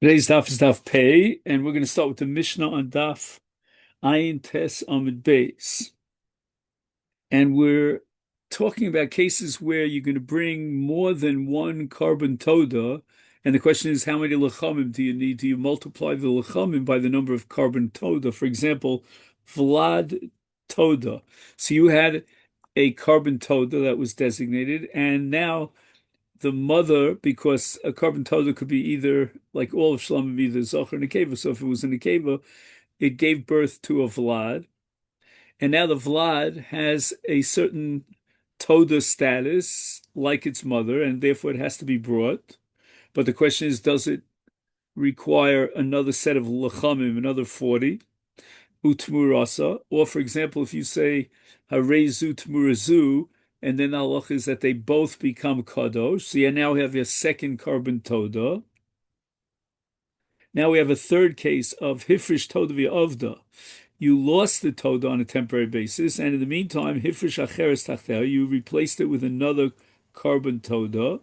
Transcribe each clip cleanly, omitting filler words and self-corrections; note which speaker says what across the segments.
Speaker 1: Today's daf is daf Pei, and we're going to start with the Mishnah on daf Ayin Tes Amid Beis. And we're talking about cases where you're going to bring more than one carbon toda, and the question is, how many lechamim do you need? Do you multiply the lechamim by the number of carbon toda? For example, Vlad toda. So you had a carbon toda that was designated, and now the mother, because a carbon toda could be either, like all of Shlamim, either Zocher and Nekeva. So if it was a Nekeva, it gave birth to a Vlad. And now the Vlad has a certain toda status, like its mother, and therefore it has to be brought. But the question is, does it require another set of Lechamim, another 40, Utmurasa? Or, for example, if you say, Harezu Tmurazu, and then the halach is that they both become kadosh. So you now have a second carbon toda. Now we have a third case of hifrish toda v'avda. You lost the toda on a temporary basis, and in the meantime, hifrish acheres tachtel, you replaced it with another carbon toda.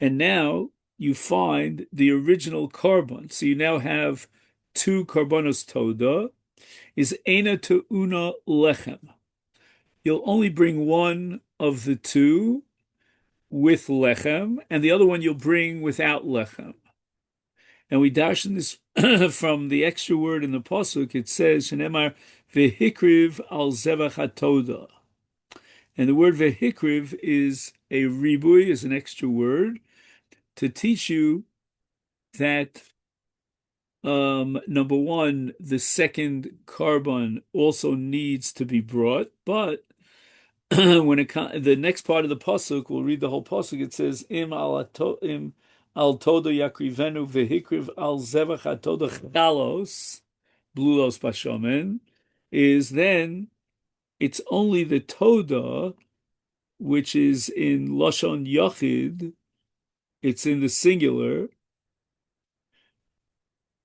Speaker 1: And now you find the original carbon. So you now have two carbonos toda. Is ena to una lechem. You'll only bring one of the two with lechem, and the other one you'll bring without lechem. And we darshan this from the extra word in the pasuk. It says, "Shenemar vehikriv al zevach hatoda," and the word vehikriv is a ribui, is an extra word to teach you that number one, the second carbon also needs to be brought, but when it the next part of the pasuk, we'll read the whole pasuk. It says, "Im al toda yakrivenu vehikriv al zevach atoda chalos blulos bashomen," is then it's only the toda, which is in lashon yachid, it's in the singular,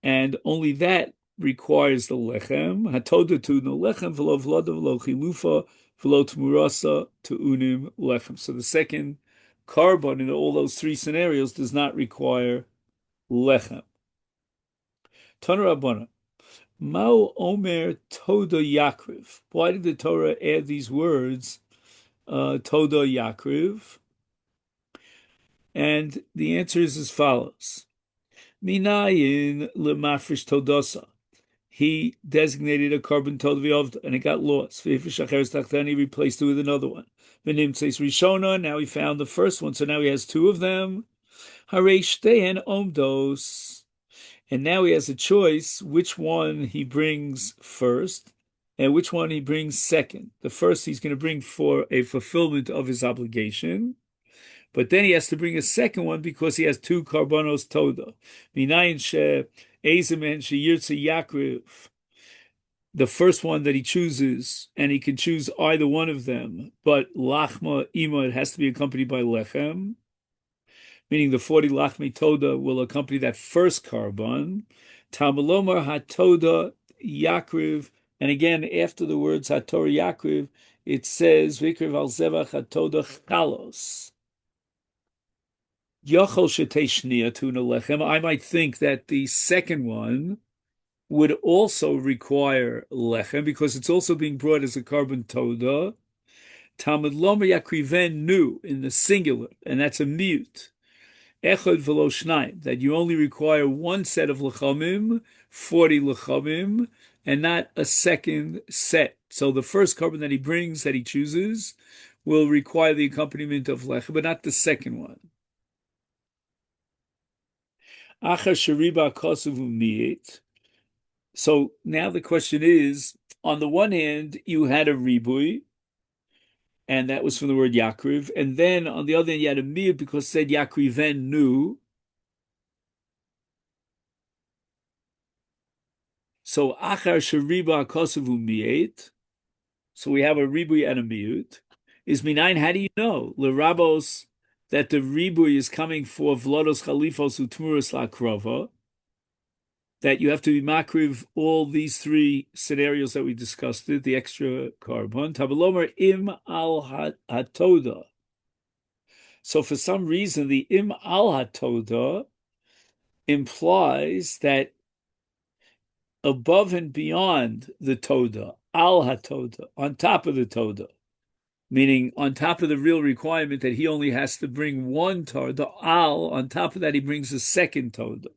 Speaker 1: and only that requires the lechem. Hatoda tu no lechem v'lo v'lada v'lo chilufa v'lo tmurasa to unim lechem. So the second carbon in all those three scenarios does not require lechem. Tana Rabbana, Mao Omer Toda Yakriv. Why did the Torah add these words, Toda Yakriv? And the answer is as follows. Minayin lemafresh todasa. He designated a carbon toda v'avda, and it got lost. He replaced it with another one. V'nimtzeis rishona. Now he found the first one, so now he has two of them. Harei shtehen omdos. And now he has a choice which one he brings first and which one he brings second. The first he's going to bring for a fulfillment of his obligation. But then he has to bring a second one because he has two carbonos toda. The first one that he chooses, and he can choose either one of them, but lachma ima, it has to be accompanied by lechem, meaning the 40 lachmi toda will accompany that first carbon. Tamalomar hatoda yakriv, and again after the words hator yakriv, it says vikriv al zevach hatoda chalos. I might think that the second one would also require lechem because it's also being brought as a carbon toda. Talmud lomer yakriven nu in the singular, and that's a mute. Echad v'lo shnayim, that you only require one set of lechamim, 40 lechamim, and not a second set. So the first carbon that he brings, that he chooses, will require the accompaniment of lechem, but not the second one. So now the question is, on the one hand, you had a ribui, and that was from the word yakriv, and then on the other hand, you had a miyut because it said yakriven nu. So achar sheriba kosavu miyet. So we have a ribui and a miyut. Is minayin? How do you know lerabos that the ribui is coming for vlodos chalifos utmuras lakrova? That you have to be makriv all these three scenarios that we discussed, the extra carbon. Tabalomer im al hatoda. So for some reason, the im al hatoda implies that above and beyond the Toda, al ha-Toda, on top of the Toda, meaning on top of the real requirement that he only has to bring one Torah, the al, on top of that he brings a second Toda.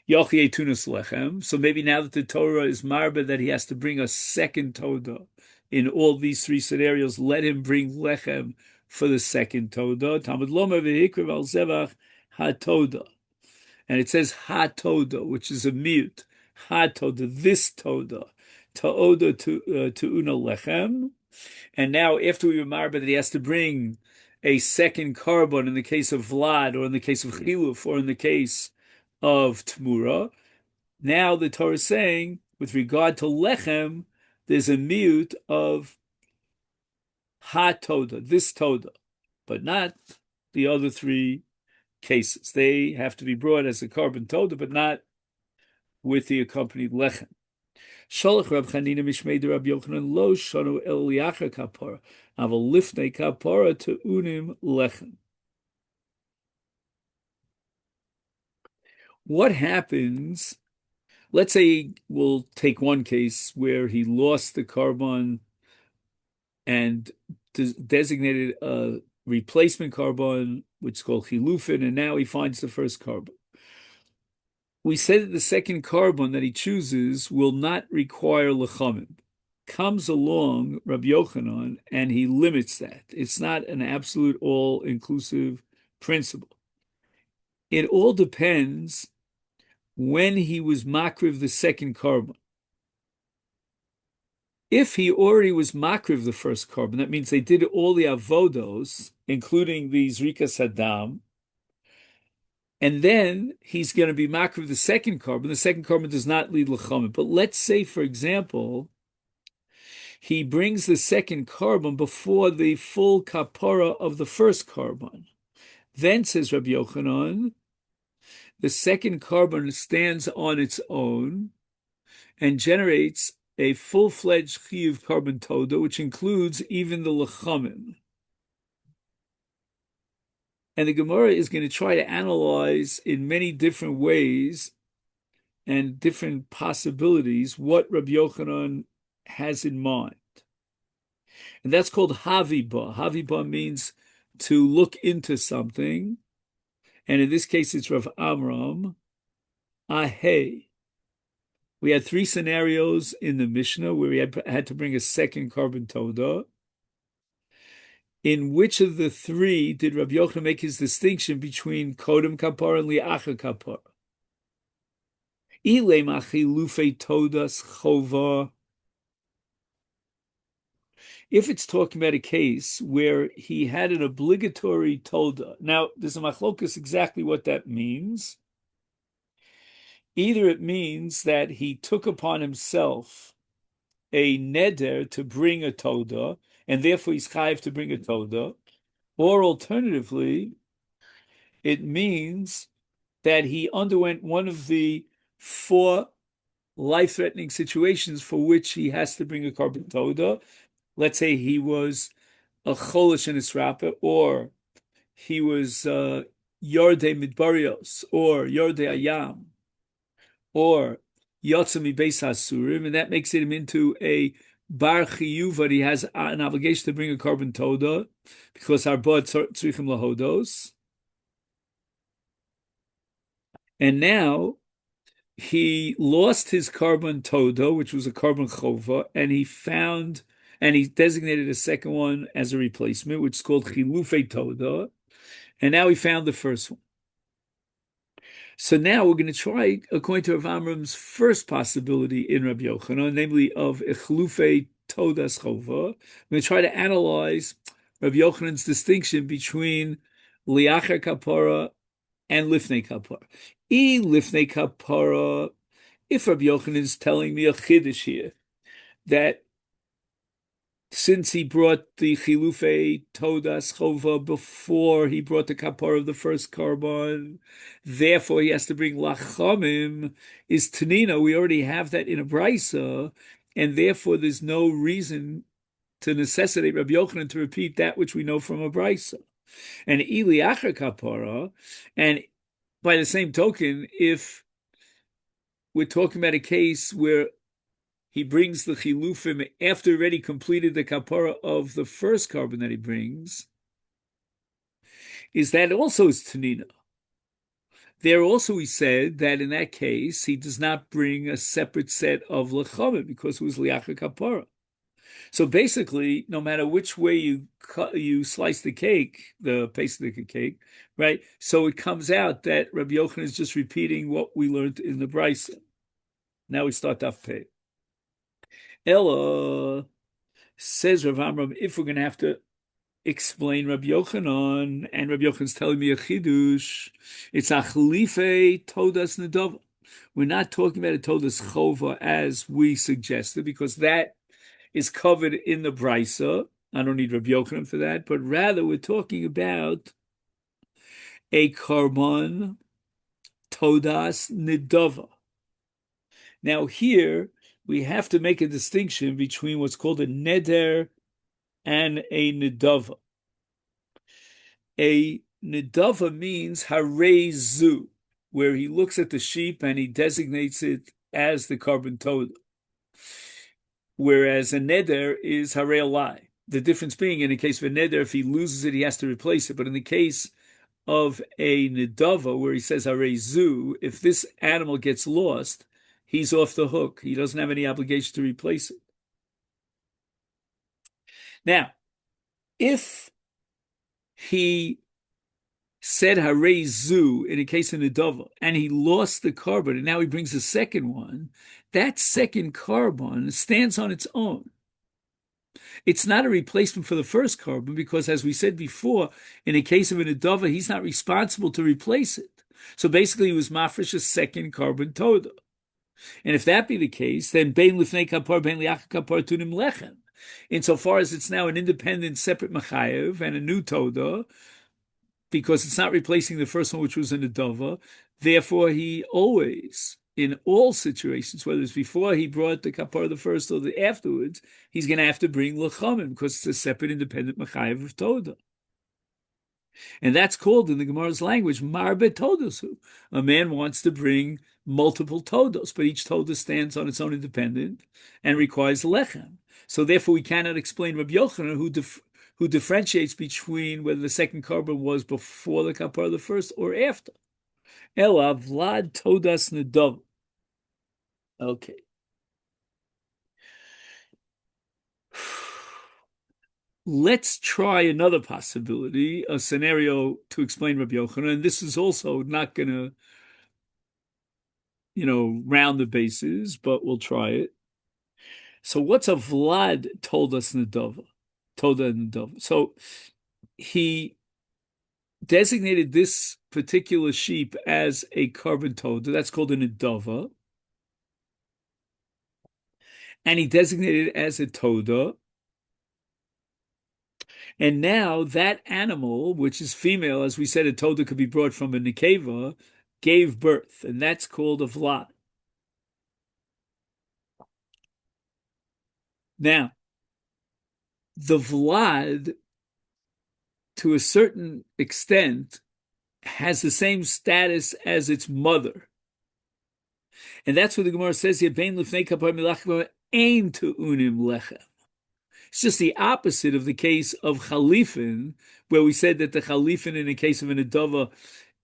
Speaker 1: Yochye tunas lechem. So maybe now that the Torah is marba that he has to bring a second Toda in all these three scenarios, let him bring lechem for the second Toda. Talmud Loma v'hikrev al zevach ha-Toda. And it says ha-Toda, which is a mute. Ha-Toda, this Toda. Ta'oda to una lechem. And now, after we remember that he has to bring a second carbon in the case of Vlad, or in the case of Chiluf, or in the case of Tmura, now the Torah is saying, with regard to Lechem, there's a mute of Ha-Toda, this Toda, but not the other three cases. They have to be brought as a carbon Toda, but not with the accompanied Lechem. Sholach Rab Chanina Mishmei de Rab Yochanan lo shanu el liacher kapara, aval lifnei kapara to unim lechem. What happens? Let's say we'll take one case where he lost the carbon and designated a replacement carbon, which is called chilufin, and now he finds the first carbon. We said that the second carbon that he chooses will not require lechamim. Comes along Rabbi Yochanan and he limits that. It's not an absolute all-inclusive principle. It all depends when he was makriv the second carbon. If he already was makriv the first carbon, that means they did all the avodos, including the zrikas hadam, and then he's going to be makriv the second carbon. The second carbon does not lead l'chamim. But let's say, for example, he brings the second carbon before the full kapara of the first carbon. Then, says Rabbi Yochanan, the second carbon stands on its own and generates a full-fledged chiyuv carbon toda, which includes even the lechamim. And the Gemara is going to try to analyze in many different ways and different possibilities what Rabbi Yochanan has in mind. And that's called Haviba. Haviba means to look into something. And in this case, it's Rav Amram. Ahei. We had three scenarios in the Mishnah where we had to bring a second carbon toda. In which of the three did Rabbi Yochanan make his distinction between Kodem Kapar and Liacha Kapar? Ile machi lufe todas chova. If it's talking about a case where he had an obligatory toda, now there's a machlokas exactly what that means. Either it means that he took upon himself a neder to bring a toda, and therefore he's chayiv to bring a toda, or alternatively, it means that he underwent one of the four life-threatening situations for which he has to bring a carbon toda. Let's say he was a cholish in his rapper, or he was Yordei Midbarios, or Yordei Ayam, or Yotzami Beis Hasurim, and that makes him into a bar chiyuv, but he has an obligation to bring a carbon toda because harbad tzrichim lahodos. And now he lost his carbon toda, which was a carbon chova, and he designated a second one as a replacement, which is called chilufe toda, and now he found the first one. So now we're going to try, according to Rav Amram's first possibility in Rabbi Yochanan, namely of Echlufe Todas Chova, we're going to try to analyze Rabbi Yochanan's distinction between Liacher Kapara and Lifnei Kapara. Lifnei Kapara, if Rabbi Yochanan is telling me a chiddush here, that since he brought the Chilufe Todas Chova before he brought the kapar of the first carbon, therefore he has to bring Lachamim, is Tanina. We already have that in a Brisa, and therefore there's no reason to necessitate Rabbi Yochanan to repeat that which we know from a Brisa. And Ili Acher Kapara, and by the same token, if we're talking about a case where he brings the chilufim after already completed the kapara of the first carbon that he brings, is that also is tanina? There also he said that in that case he does not bring a separate set of lechamim because it was liacha kapara. So basically, no matter which way you slice the cake, the pasach cake, right? So it comes out that Rabbi Yochanan is just repeating what we learned in the Brisa. Now we start Daf Pei. Ella says Rav Amram, if we're going to have to explain Rabbi Yochanan, and Rabbi Yochanan's telling me a chidush, it's achlife todas nedava. We're not talking about a todas chova as we suggested, because that is covered in the Brisa. I don't need Rabbi Yochanan for that, but rather we're talking about a carbon todas nedava. Now here we have to make a distinction between what's called a neder and a nedava. A nedava means harezu, where he looks at the sheep and he designates it as the carbon toda. Whereas a neder is harei alai. The difference being, in the case of a neder, if he loses it, he has to replace it. But in the case of a nedava, where he says harezu, if this animal gets lost, he's off the hook. He doesn't have any obligation to replace it. Now, if he said harezu in a case of nedava, and he lost the carbon, and now he brings a second one, that second carbon stands on its own. It's not a replacement for the first carbon because, as we said before, in a case of a nedava, he's not responsible to replace it. So basically, he was mafresh a second carbon toda. And if that be the case, then bein lifnei kapar, bein liach kapar tunim lechem. Insofar as it's now an independent, separate machayev and a new toda, because it's not replacing the first one, which was a nedava, therefore he always, in all situations, whether it's before he brought the kapar the first or the afterwards, he's going to have to bring lechamim because it's a separate, independent machayev of toda. And that's called in the Gemara's language marbe todosu. A man wants to bring multiple todos, but each toda stands on its own independent and requires lechem. So therefore, we cannot explain Rabbi Yochanan, who differentiates between whether the second carbon was before the kapar of the first or after. Ela vlad todas nedov. Okay. Let's try another possibility, a scenario to explain Rabbi Yochanan. And this is also not going to, round the bases, but we'll try it. So what's a Vlad told us Nedova? Toda Nedova. So he designated this particular sheep as a carbon toda. That's called a Nedova. And he designated it as a toda. And now that animal, which is female, as we said, a toda could be brought from a nekeva, gave birth, and that's called a vlad. Now, the vlad, to a certain extent, has the same status as its mother. And that's what the Gemara says here, Bein lifnei kapar milach aim to unim lechem. It's just the opposite of the case of chalifin, where we said that the chalifin in the case of an adova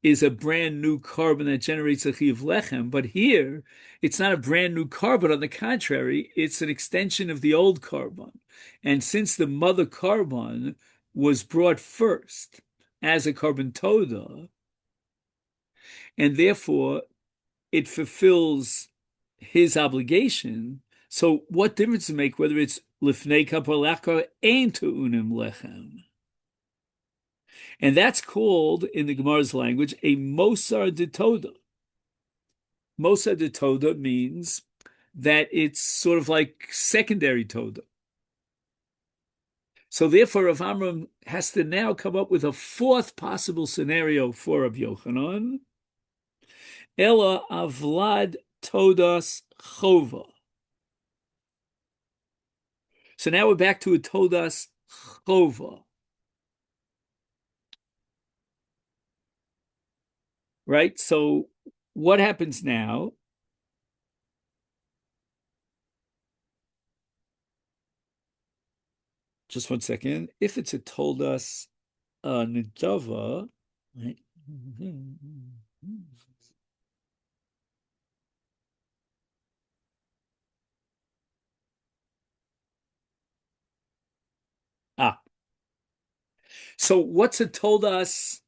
Speaker 1: is a brand new carbon that generates a chi of lechem. But here, it's not a brand new carbon. On the contrary, it's an extension of the old carbon. And since the mother carbon was brought first as a carbon toda, and therefore it fulfills his obligation, so what difference does it make whether it's lifnei kapar lachkar ein to unim lechem? And that's called, in the Gemara's language, a mosar de toda. Mosar de toda means that it's sort of like secondary toda. So therefore, Rav Amram has to now come up with a fourth possible scenario for Rav Yochanan. Ela avlad todas chova. So now we're back to a todas chova. right? So what happens now? Just one second. If it's a told us Nidava, right? Ah, so what's it told us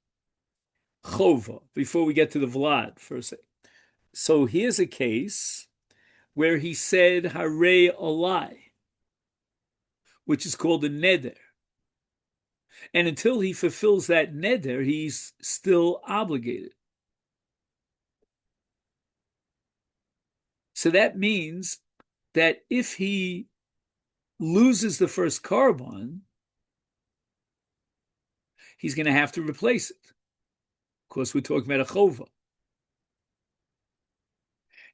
Speaker 1: chova before we get to the Vlad for a second? So here's a case where he said Hare Alai, which is called a neder. And until he fulfills that neder, he's still obligated. So that means that if he loses the first carbon, he's going to have to replace it. Of course, we're talking about a chova.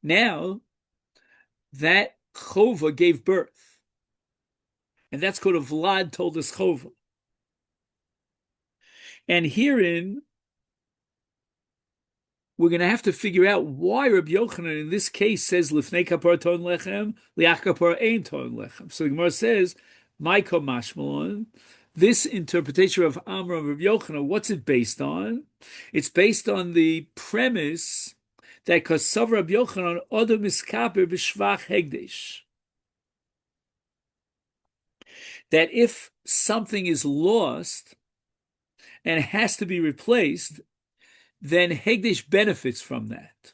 Speaker 1: Now, that chova gave birth. And that's called a Vlad told us chova. And herein, we're going to have to figure out why Rabbi Yochanan in this case says lifnei kapar ton lechem, liach kapar ein ton lechem. So the Gemara says, Maiko mashmalon. This interpretation of Amram Rabbi Yochanan, what's it based on? It's based on the premise that Kasav Rabbi Yochanan odom miskaper b'shvach hegdesh. That if something is lost and has to be replaced, then Hegdesh benefits from that.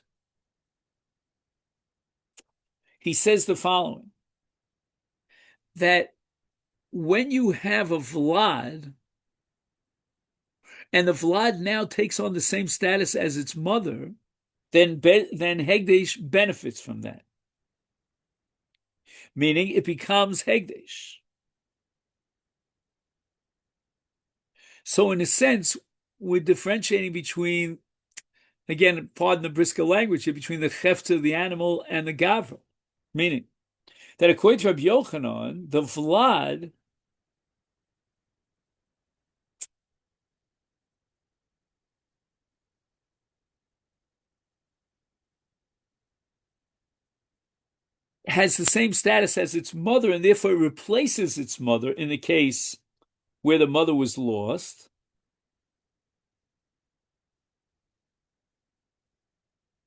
Speaker 1: He says the following, that when you have a Vlad, and the Vlad now takes on the same status as its mother, then Hegdesh benefits from that. Meaning it becomes Hegdesh. So in a sense, we're differentiating between, again, pardon the brisker language here, between the chefta of the animal and the gavra. Meaning that according to Rabbi Yochanan, the Vlad has the same status as its mother, and therefore replaces its mother in the case where the mother was lost.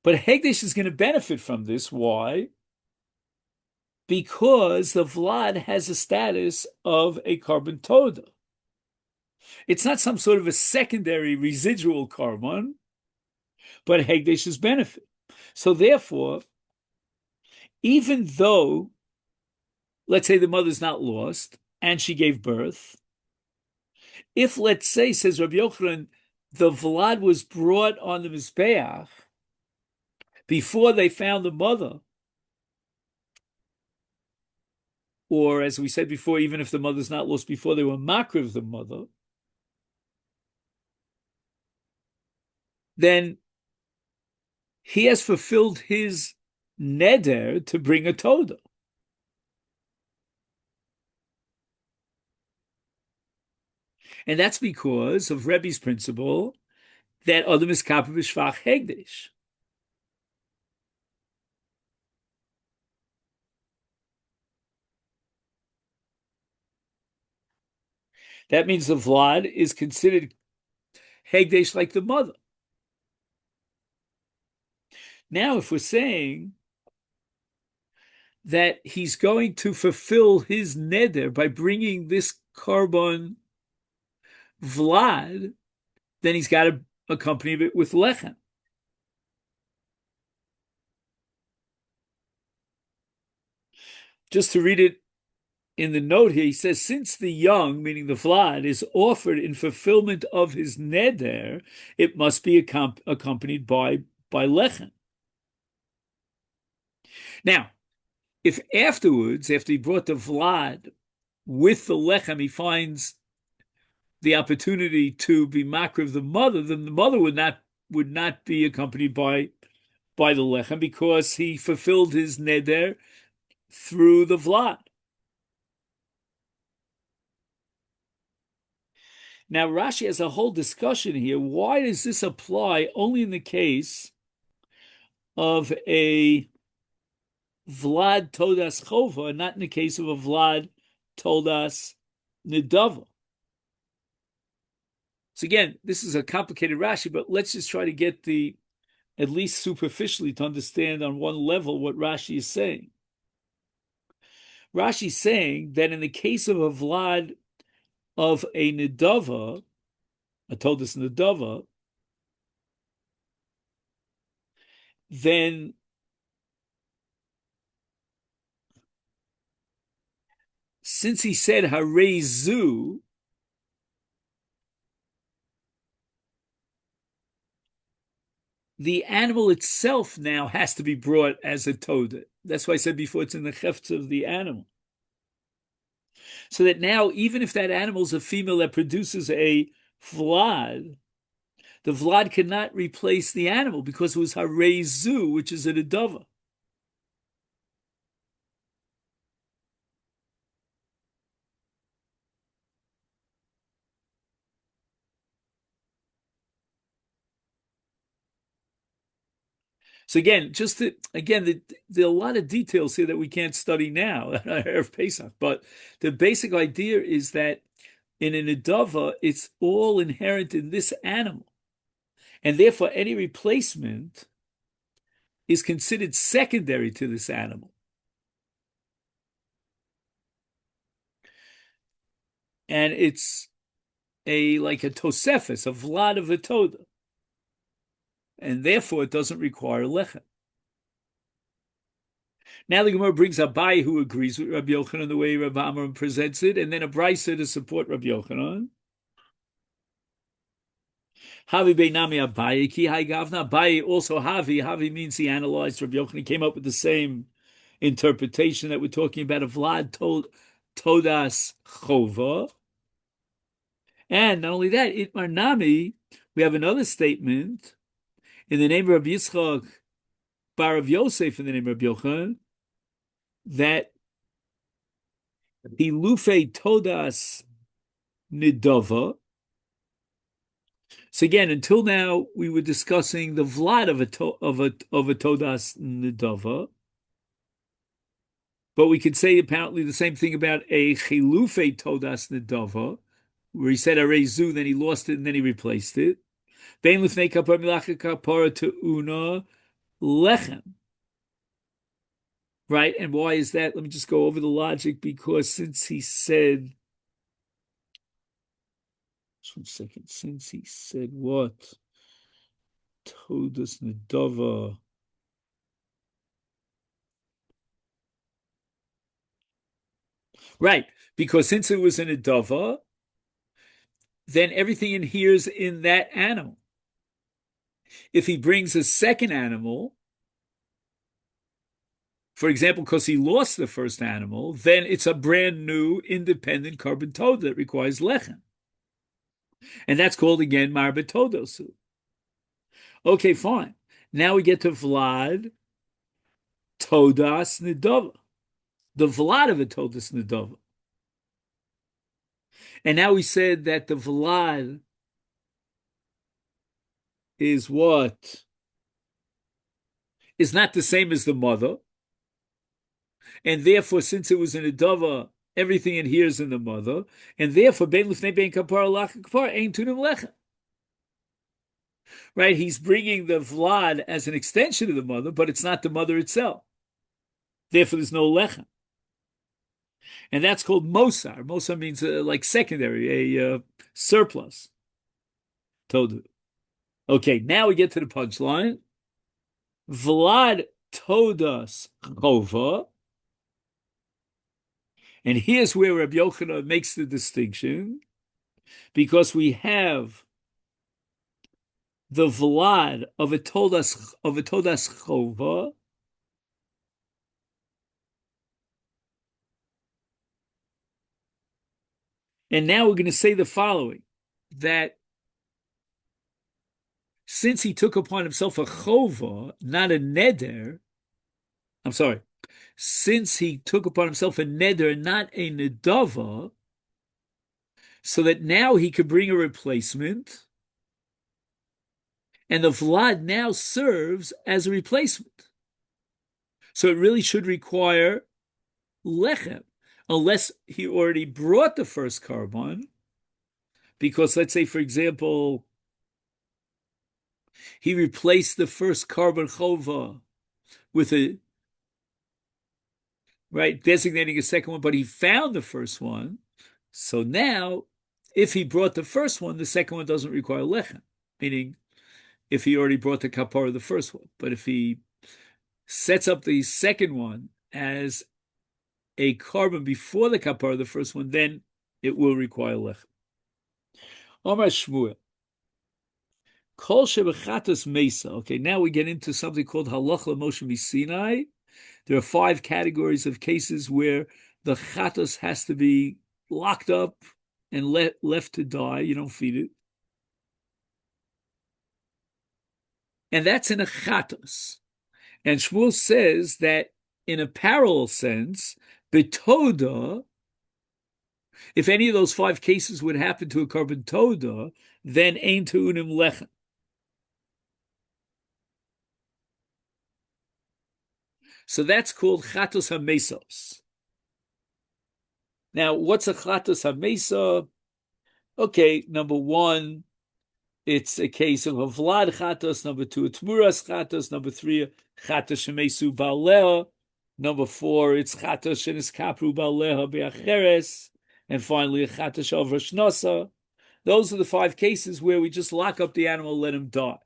Speaker 1: But Hegdesh is going to benefit from this. Why? Because the Vlad has a status of a carbon toda. It's not some sort of a secondary residual carbon, but Hegdesh's benefit. So therefore, even though, let's say the mother's not lost and she gave birth, if, let's say, says Rabbi Yochanan, the Vlad was brought on the Mizbeach before they found the mother, or as we said before, even if the mother's not lost, before they were makriv the mother, then he has fulfilled his neder to bring a toda. And that's because of Rebbe's principle that Adam is kapah b'shvach hegdesh. That means the Vlad is considered hegdesh like the mother. Now, if we're saying that he's going to fulfill his neder by bringing this carbon Vlad, then he's got to accompany it with lechem. Just to read it in the note here, he says, since the young, meaning the Vlad, is offered in fulfillment of his neder, it must be accompanied by lechem. Now, if afterwards, after he brought the Vlad with the lechem, he finds the opportunity to be makriv the mother, then the mother would not be accompanied by the lechem because he fulfilled his neder through the Vlad. Now, Rashi has a whole discussion here. Why does this apply only in the case of a Vlad Todas Chova, and not in the case of a Vlad Todas Nidava? So again, this is a complicated Rashi, but let's just try to get at least superficially, to understand on one level what Rashi is saying. Rashi is saying that in the case of a Vlad of a Nidava, I told this Nidava, then since he said Harezu, the animal itself now has to be brought as a toda. That's why I said before it's in the chefts of the animal. So that now, even if that animal is a female that produces a vlad, the vlad cannot replace the animal because it was harezu, which is a nedava. So again, there are a lot of details here that we can't study now at Erev Pesach, but the basic idea is that in an nedava, it's all inherent in this animal, and therefore any replacement is considered secondary to this animal. And it's like a tosefes, a vlad of a toda. And therefore it doesn't require lechem. Now the Gemara brings Abai, who agrees with Rabbi Yochanan the way Rabbi Amram presents it, and then a brisa to support Rabbi Yochanan. Havi beinami Abai ki hai gavna. Abai also Havi. Havi means he analyzed. Rabbi Yochanan came up with the same interpretation that we're talking about. A vlad todas chova. And not only that, Itmar Nami, we have another statement in the name of Rabbi Yitzchak bar of Yosef, in the name of Rabbi Yochanan, that Hilufe Todas Nidava. So again, until now we were discussing the Vlad of a Todas Nidava, but we could say apparently the same thing about a Chilufe Todas Nidava, where he said Arezu, then he lost it and then he replaced it. Bein Lifnei Kapar Milacha Kapara Te'una Lechem. Right? And why is that? Let me just go over the logic, because since he said, just 1 second, since he said what? Todas Nedava. Right, because since it was an Nedava, then everything adheres in that animal. If he brings a second animal, for example, because he lost the first animal, then it's a brand new independent carbon toad that requires lechem. And that's called again marbetodosu. Okay, fine. Now we get to Vlad Todas Nidava. The Vlad of a Todas Nidava. And now we said that the Vlad is what? Is not the same as the mother. And therefore, since it was an Nidava, everything adheres in the mother. And therefore, Ben Lifnei Ben Kapar Lach Kapar Ein Tunim Lechem. Right? He's bringing the Vlad as an extension of the mother, but it's not the mother itself. Therefore, there's no lechem. And that's called mosar. Mosar means like secondary, a surplus. Todu. Okay, now we get to the punchline. Vlad todas chova. And here's where Rabbi Yochanan makes the distinction, because we have the Vlad of a todas chova, and now we're going to say the following, that since he took upon himself a chova, not a neder, since he took upon himself a neder, not a nedava, so that now he could bring a replacement, and the vlad now serves as a replacement. So it really should require lechem, unless he already brought the first carbon, because let's say, for example, he replaced the first carbon chova with a, right, designating a second one, but he found the first one. So now, if he brought the first one, the second one doesn't require lechem, meaning if he already brought the kapara of the first one. But if he sets up the second one as a carbon before the kapara of the first one, then it will require lechem. Omar Shmuel. Kol shebechatas mesa. Okay, now we get into something called halach l'moshe misinai. There are 5 categories of cases where the chatas has to be locked up and left to die. You don't feed it. And that's in a chatas. And Shmuel says that in a parallel sense, betoda, if any of those 5 cases would happen to a carbon toda, then ein tu'unim lechem. So that's called chatos hamesos. Now, what's a chatos hamesa? Okay, number 1, it's a case of a vlad chatos. Number 2, a tmuras chatos. Number 3, chatos shemesu baleha. Number 4, it's chatos shenis kapru baleha be'acheres. And finally, a chatos of rishnosa. Those are the 5 cases where we just lock up the animal and let him die.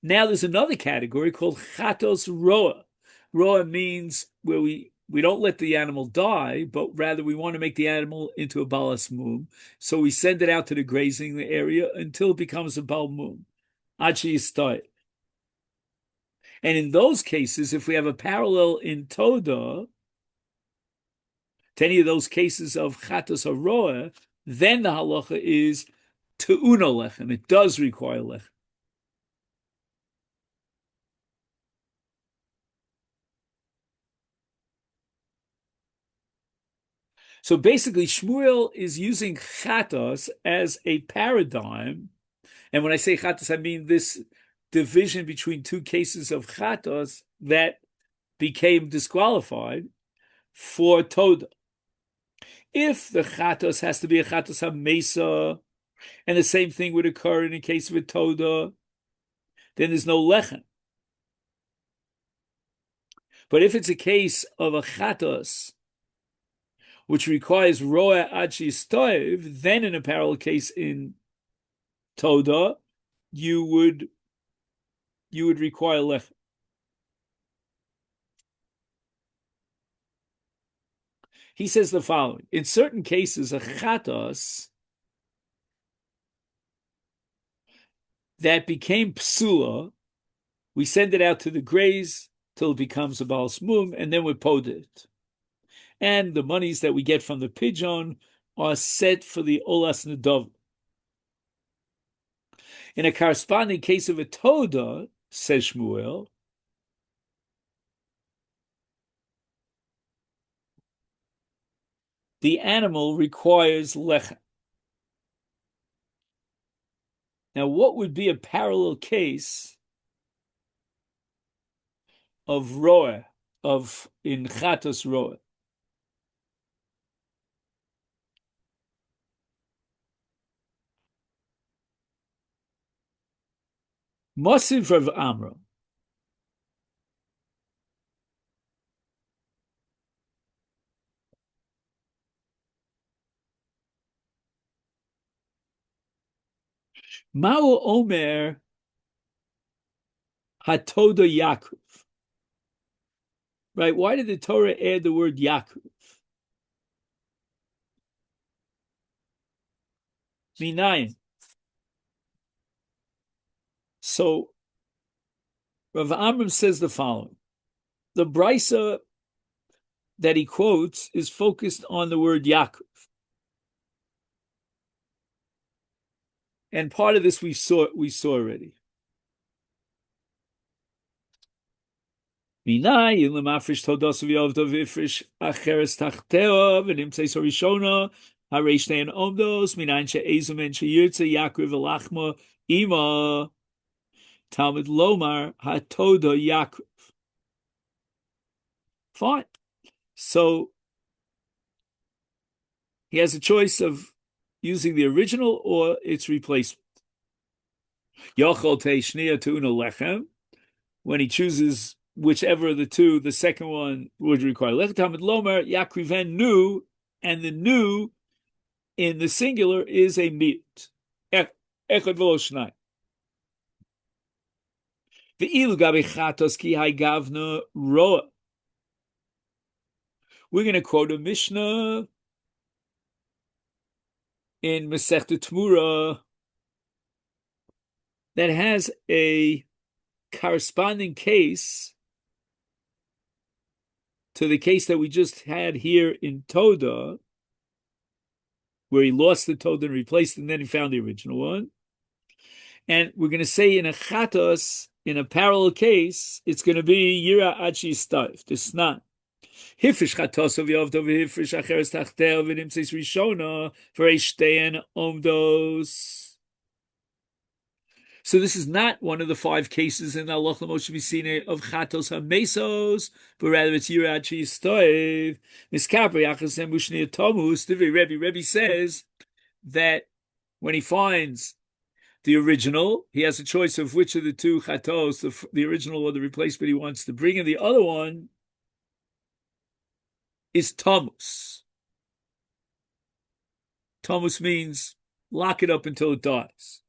Speaker 1: Now there's another category called chatos roa. Roa means where we don't let the animal die, but rather we want to make the animal into a balas mum. So we send it out to the grazing area until it becomes a bal mum. Achi yistay. And in those cases, if we have a parallel in Toda to any of those cases of chatos roa, then the halacha is te'una lechem. It does require lechem. So basically, Shmuel is using chatos as a paradigm. And when I say chatos, I mean this division between 2 cases of chatos that became disqualified for Toda. If the chatos has to be a chatos hamesa, and the same thing would occur in a case of a Toda, then there's no lechem. But if it's a case of a chatos which requires roa achi stoiv, then in a parallel case in Toda, you would require lechem. He says the following: in certain cases, a chatos that became psula, we send it out to the graze till it becomes a balas mum, and then we pod it. And the monies that we get from the pigeon are set for the olas nedov. In a corresponding case of a toda, says Shmuel, the animal requires lechem. Now, what would be a parallel case of roa, in chatos roa? Mosiv Rav Amram. Ma'u Omer Hatoda Yaakov. Right? Why did the Torah add the word Yaakov? Minayin. So Rav Amram says the following: the brisa that he quotes is focused on the word Yaakov, and part of this we saw already. Minay in lemafrish todos v'yovdo v'ifrish acheres tachteo v'nimtzei sorishona Hareshnein omdos minayin she'ezum en sheyirtze yakriv elachma ima Talmud lomar hatoda yakriv. Fine. So he has a choice of using the original or its replacement. Yochol teishnia tu'una lechem. When he chooses whichever of the two, the second one would require lechem. Talmud lomar yakriven nu, and the nu in the singular is a mute. Echad v'lo shnai. Ve'ilu gabe chatos ki hai gavna roa. We're going to quote a Mishnah in Masechet Tmura that has a corresponding case to the case that we just had here in Toda, where he lost the Toda and replaced it, and then he found the original one. And we're going to say in a Chatos, in a parallel case, it's going to be Yira Achi Staif, this not. Hifish Chatos of Yovdo, Hifish Acheres Tachtel, Vidimsis Rishona, for Eshtein Omdos. So this is not one of the 5 cases in Allah Moshe Misine of Chatos HaMesos, but rather it's Yirachi Stoiv. Miskapri Achasem Mushni Tomus, the Rebbe says that when he finds the original, he has a choice of which of the 2 Chatos, the original or the replacement he wants to bring, and the other one is Tomus. Tomus means lock it up until it dies.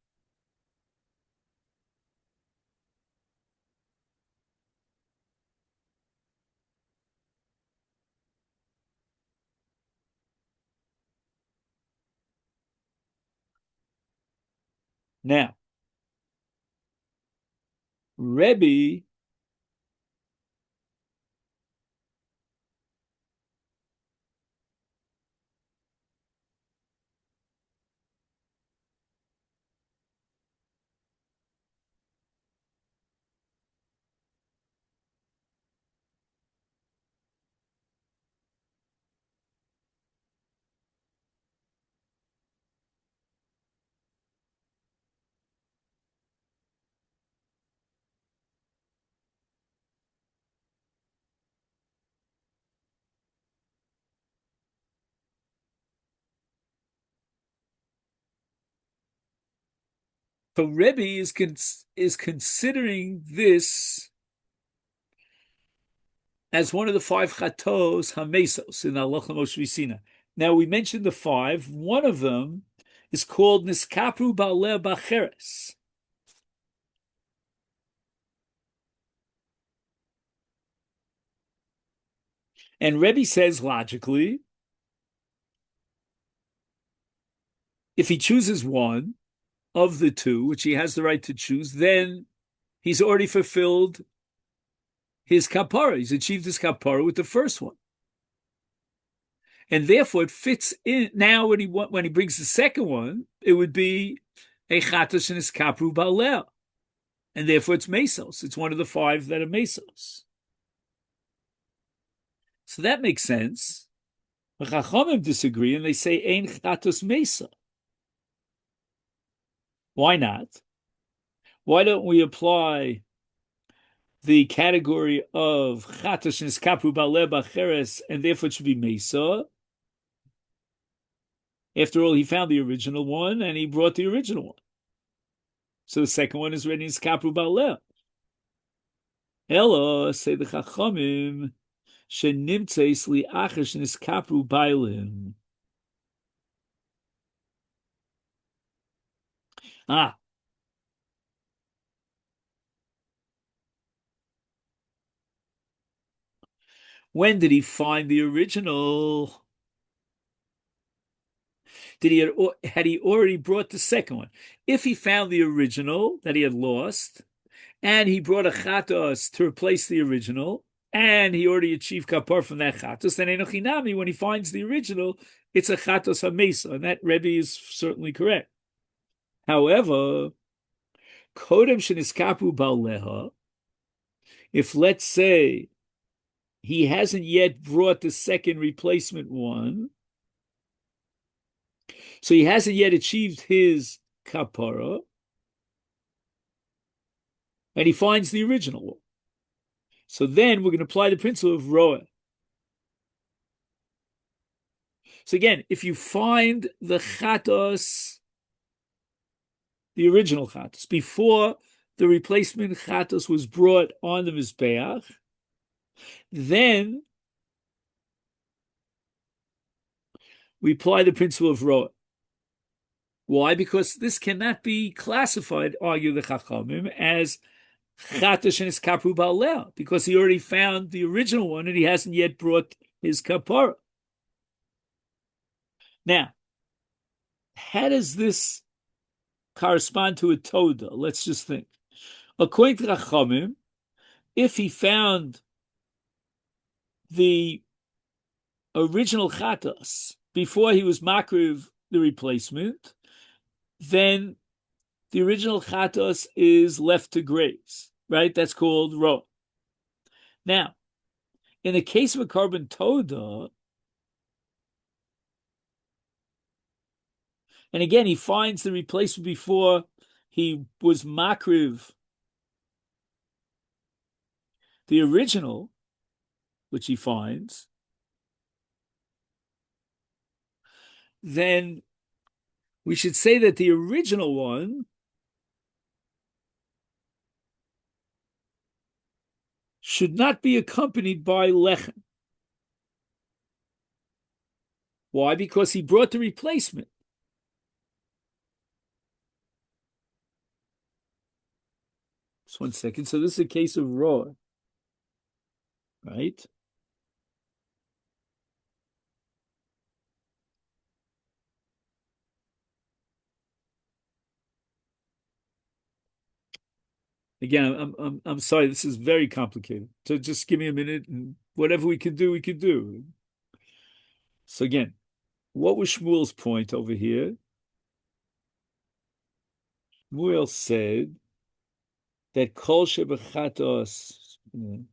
Speaker 1: Now, Rebbe So Rebbe is considering this as one of the 5 chatos hamesos in Allah Moshe Visina. Now we mentioned the 5. One of them is called niskapru ba'aleh b'cheres. And Rebbe says logically, if he chooses one of the 2, which he has the right to choose, then he's already fulfilled his kapara. He's achieved his kapara with the first one. And therefore it fits in. Now when he brings the second one, it would be a chatos and his kapru ba'aleh. And therefore it's mesos. It's one of the 5 that are mesos. So that makes sense. The Chachamim disagree and they say ein chatos mesa. Why not? Why don't we apply the category of chatos and kapru ba'aleh b'cheres, and therefore it should be mesa? After all, he found the original one and he brought the original one. So the second one is ready as kapru ba'aleh. Ella, say the Chachamim, shenimtzeis li'acher sheniskapru ba'alim. When did he find the original? Had he already brought the second one? If he found the original that he had lost, and he brought a chatos to replace the original, and he already achieved kapar from that chatos, then enochinami, when he finds the original, it's a chatos hamesa, and that Rebbe is certainly correct. However, kodem sheniskapu ba'aleha, if let's say he hasn't yet brought the second replacement one, So he hasn't yet achieved his kapara, and he finds the original one. So then we're going to apply the principle of roa. So again, if you find the chatos, the original chatos, before the replacement chatos was brought on the mizbeach, then we apply the principle of roa. Why? Because this cannot be classified, argue the chachamim, as chatos and his kapu ba'aleh, because he already found the original one and he hasn't yet brought his kapara. Now, how does this correspond to a toda? Let's just think. According to chachamim, if he found the original chatos before he was makriv the replacement, then the original chatos is left to graze, right? That's called roa. Now, in the case of a carbon toda, and again, he finds the replacement before he was makriv the original, which he finds, then we should say that the original one should not be accompanied by lechem. Why? Because he brought the replacement. Just 1 second. So this is a case of raw, right? Again, I'm sorry. This is very complicated. So just give me a minute, and whatever we can do, we can do. So again, what was Shmuel's point over here? Shmuel said that kol shebechatos in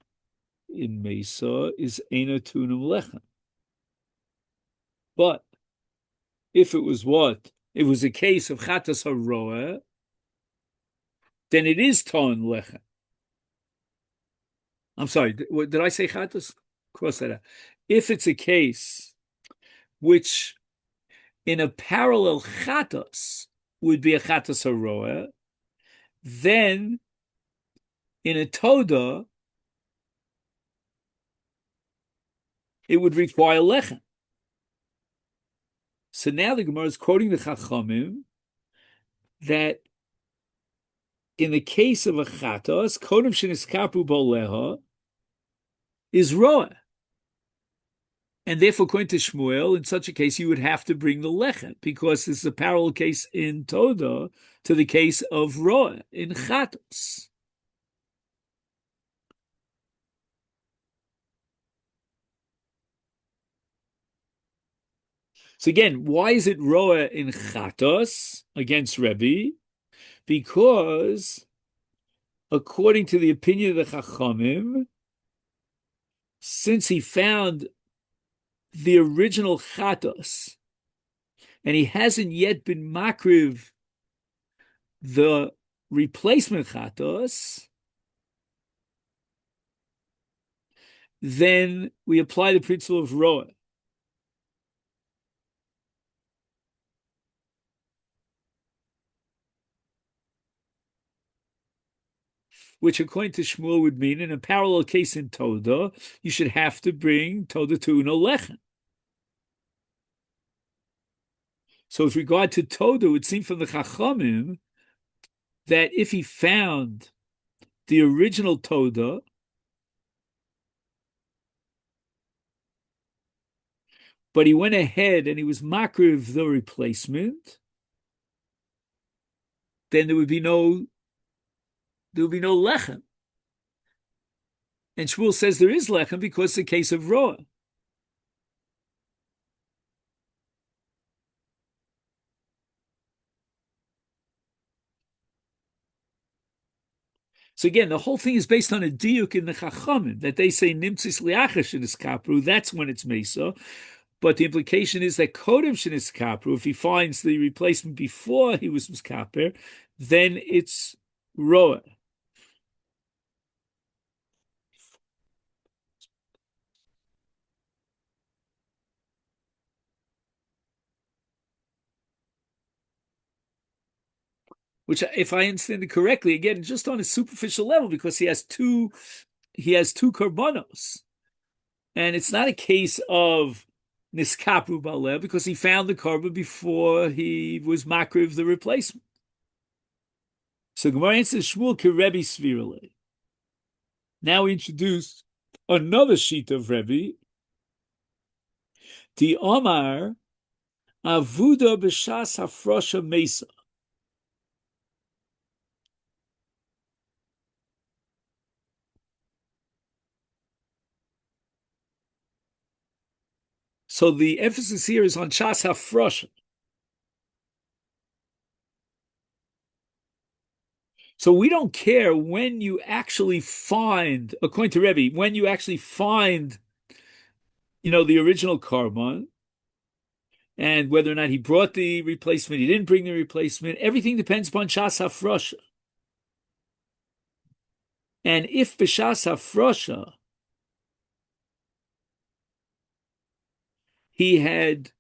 Speaker 1: Mesa is ena tunum lechem. But if it was what? It was a case of chatos haroa, then it is ton lechem. I'm sorry, did I say chatos? Cross that out. If it's a case which in a parallel chatos would be a chatos haroa, then in a toda it would require lechem. So now the Gemara is quoting the Chachamim that in the case of a chatos, kodem sheniskapu boleha is roa. And therefore, according to Shmuel, in such a case, you would have to bring the lechem, because this is a parallel case in Toda to the case of roa in chatos. So again, why is it roa in chatos against Rebbe? Because according to the opinion of the Chachamim, since he found the original chatos and he hasn't yet been makriv the replacement chatos, then we apply the principle of roa. Which according to Shmuel would mean in a parallel case in Toda, you should have to bring Toda to no lechem. So with regard to Toda, it would seem from the Chachamim that if he found the original Toda, but he went ahead and he was makriv the replacement, then there would be no lechem. And Shmuel says there is lechem because it's a case of roa. So again, the whole thing is based on a diuk in the Chachamim that they say nimtzis liachash in this kapru. That's when it's mesa. But the implication is that Kodem Sheniskaper, if he finds the replacement before he was Miskaper, then it's Roa. Which, if I understand it correctly, again, just on a superficial level, because he has two korbanos, and it's not a case of niskapu baleh because he found the korban before he was makriv the replacement. So Gemara answers Shmuel kerebi svirale. Now we introduce another sheet of Rebbe, the Omar avuda b'shas hafrosha mesa. So the emphasis here is on Shas Hafrosha. So we don't care when you actually find, according to Rebbe, when you actually find, the original korban, and whether or not he brought the replacement, he didn't bring the replacement. Everything depends upon Shas Hafrosha. And if b'Shas Hafrosha he had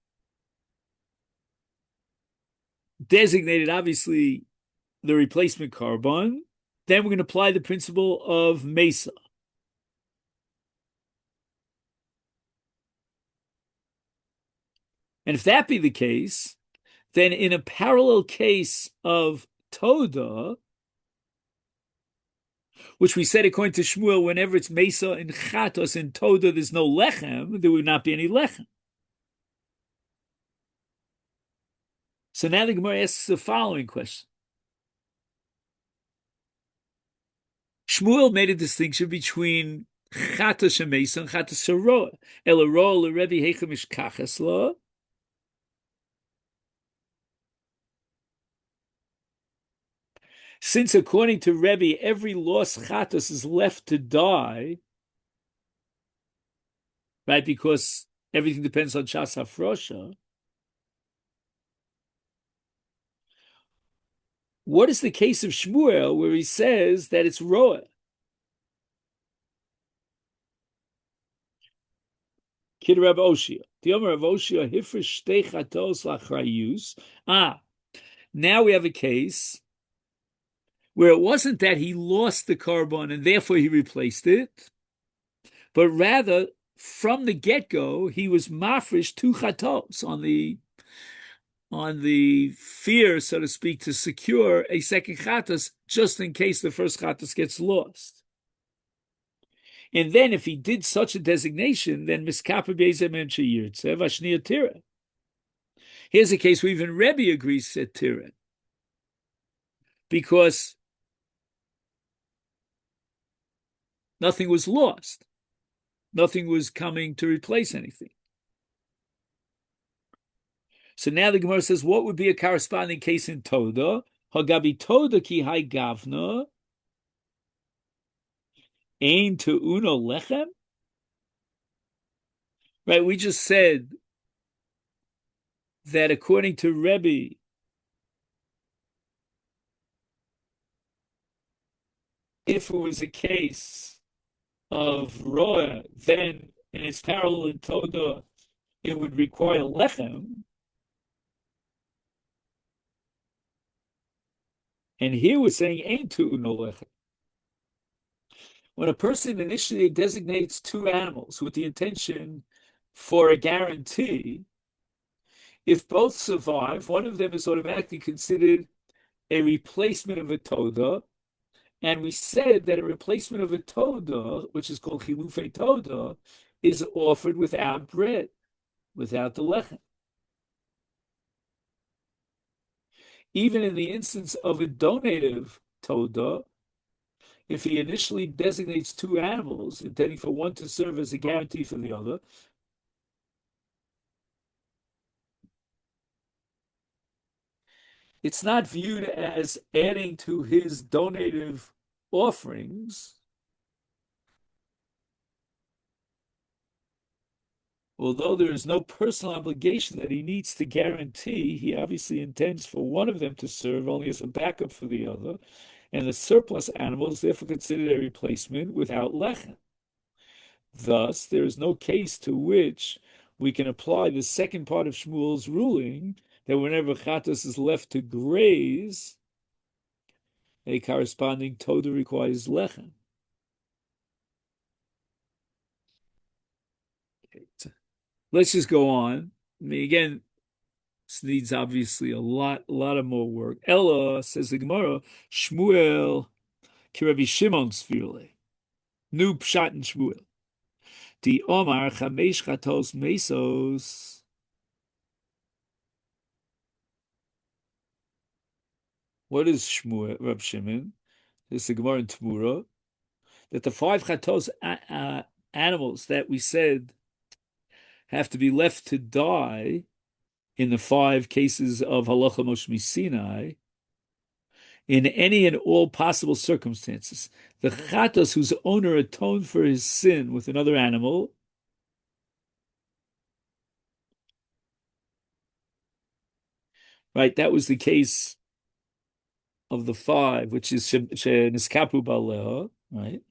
Speaker 1: designated, obviously, the replacement korban, then we're going to apply the principle of Mesa. And if that be the case, then in a parallel case of Toda, which we said according to Shmuel, whenever it's Mesa and Chatos and Toda, there's no Lechem, there would not be any Lechem. So now the Gemara asks the following question. Shmuel made a distinction between Chatos and Mesa and Chatos and Roa. El Roa l'Rebbe Heichem ish Kachas lo. Since according to Rebbe, every lost Chatos is left to die, right? Because everything depends on Shas Hafrosha. What is the case of Shmuel where he says that it's Roa? Kid Rav Oshia. The Omer of Oshia, Hifrish Shtei Chatos Lachrayus. Now we have a case where it wasn't that he lost the korban and therefore he replaced it, but rather from the get-go he was mafresh two chatos on the fear, so to speak, to secure a second chatos just in case the first chatos gets lost. And then if he did such a designation, then miskapa be'ezem emche yirtzev ashniya tira. Here's a case where even Rebbe agrees to tira, because nothing was lost. Nothing was coming to replace anything. So now the Gemara says, what would be a corresponding case in Toda? Hagabi Toda ki hai gavna ein to uno lechem. Right, we just said that according to Rebbe, if it was a case of Roa, then in its parallel in Toda, it would require lechem. And here we're saying ain't to uno lechem. When a person initially designates two animals with the intention for a guarantee, if both survive, one of them is automatically considered a replacement of a Toda. And we said that a replacement of a Toda, which is called Chilufei Toda, is offered without bread, without the lechem. Even in the instance of a donative Toda, if he initially designates two animals, intending for one to serve as a guarantee for the other, it's not viewed as adding to his donative offerings, although there is no personal obligation that he needs to guarantee, he obviously intends for one of them to serve only as a backup for the other, and the surplus animal is therefore considered a replacement without lechem. Thus, there is no case to which we can apply the second part of Shmuel's ruling that whenever chatos is left to graze, a corresponding toda requires lechem. Let's just go on. I mean, again, this needs obviously a lot of more work. Ella, says the Gemara, Shmuel kirebi Shimon svirle. Nu pshat in Shmuel. Di Omar chamesh chatos mesos. What is Shmuel, Rab Shimon? This is the Gemara in Tmura. That the five chatos animals that we said have to be left to die in the five cases of halacha Moshe Sinai, in any and all possible circumstances. The chatos whose owner atoned for his sin with another animal, right? That was the case of the five, which is niskapu baleha, right?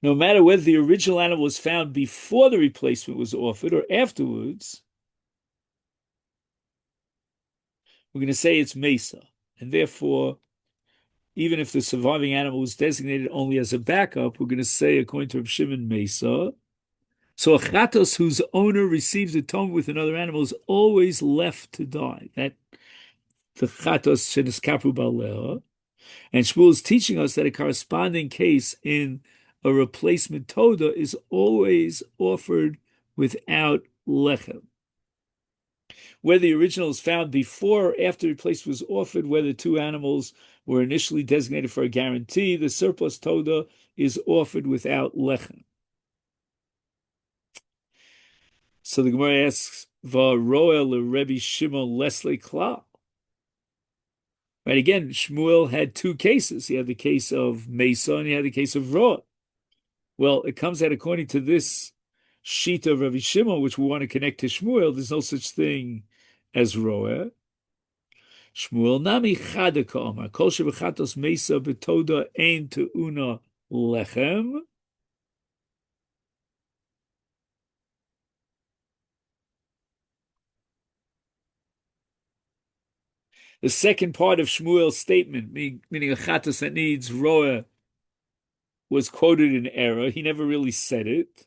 Speaker 1: No matter whether the original animal was found before the replacement was offered or afterwards, we're going to say it's mesa, and therefore, even if the surviving animal was designated only as a backup, we're going to say, according to Reb Shimon, mesa. So a chatos whose owner receives atonement with another animal is always left to die. That the chatos sheniskapu baleha. And Shmuel is teaching us that a corresponding case in a replacement toda is always offered without lechem. Whether the original is found before or after the replacement was offered, whether two animals were initially designated for a guarantee, the surplus toda is offered without lechem. So the Gemara asks, "Va'roel Rebbe Shimon Leslie Klal." Right, again, Shmuel had two cases. He had the case of Mesa and he had the case of Roa. Well, it comes out according to this sheet of Rabbi Shimon, which we want to connect to Shmuel, there's no such thing as Roa. Shmuel nami chada ka'omar, kol shebechatos Mesa betoda ein te'una lechem. The second part of Shmuel's statement, meaning a chatos that needs Roa, was quoted in error. He never really said it.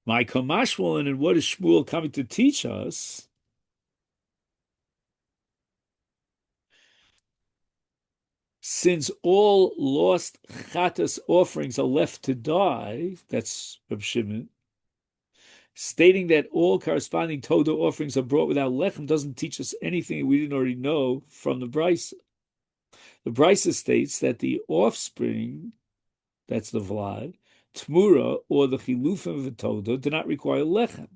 Speaker 1: My Kamashmalan, and what is Shmuel coming to teach us? Since all lost chatas offerings are left to die, that's Reb Shimon, stating that all corresponding Toda offerings are brought without lechem doesn't teach us anything we didn't already know from the Brisa. The Brisa states that the offspring, that's the Vlad, Tmura, or the Chilufim of the Toda, do not require lechem.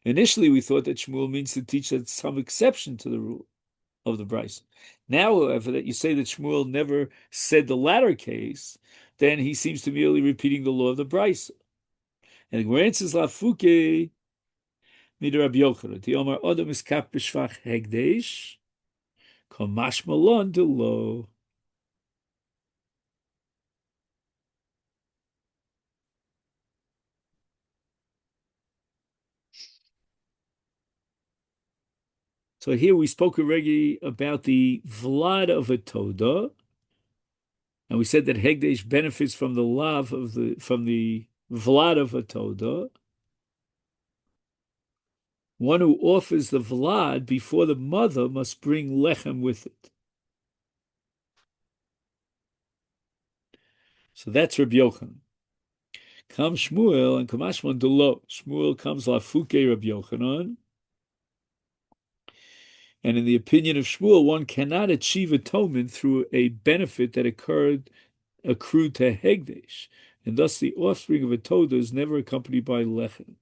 Speaker 1: Initially, we thought that Shmuel means to teach that some exception to the rule of the Brisa. Now, however, that you say that Shmuel never said the latter case, then he seems to be merely repeating the law of the Brisa. And the Gemara answers, "Lafuke mida Rabbi Yochanan, the Omar Odom is kap b'shvach hegdesh, kamash malon de lo." So here we spoke already about the vlad of a toda, and we said that hegdesh benefits from the lav of the vlad of a toda. One who offers the vlad before the mother must bring lechem with it. So that's Rabbi Yochanan. Come Shmuel and Kamashman Delo. Shmuel comes Lafuke Rabbi Yochanan. And in the opinion of Shmuel, one cannot achieve atonement through a benefit that accrued to Hegdesh. And thus the offspring of a Toda is never accompanied by Lechem.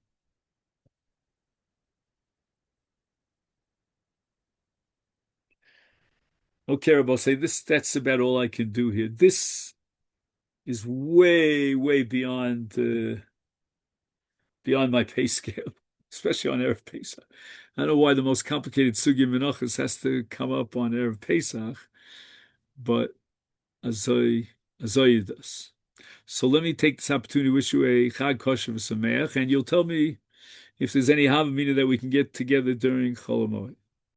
Speaker 1: Okay, Rabbi, say this, that's about all I can do here. This is way, way beyond my pay scale, especially on Erev Pesach. I don't know why the most complicated sugi menachos has to come up on Erev Pesach, but azoi, azoi does. So let me take this opportunity to wish you a Chag Kosher V'Sameach, and you'll tell me if there's any Havamina that we can get together during Chol Hamoed.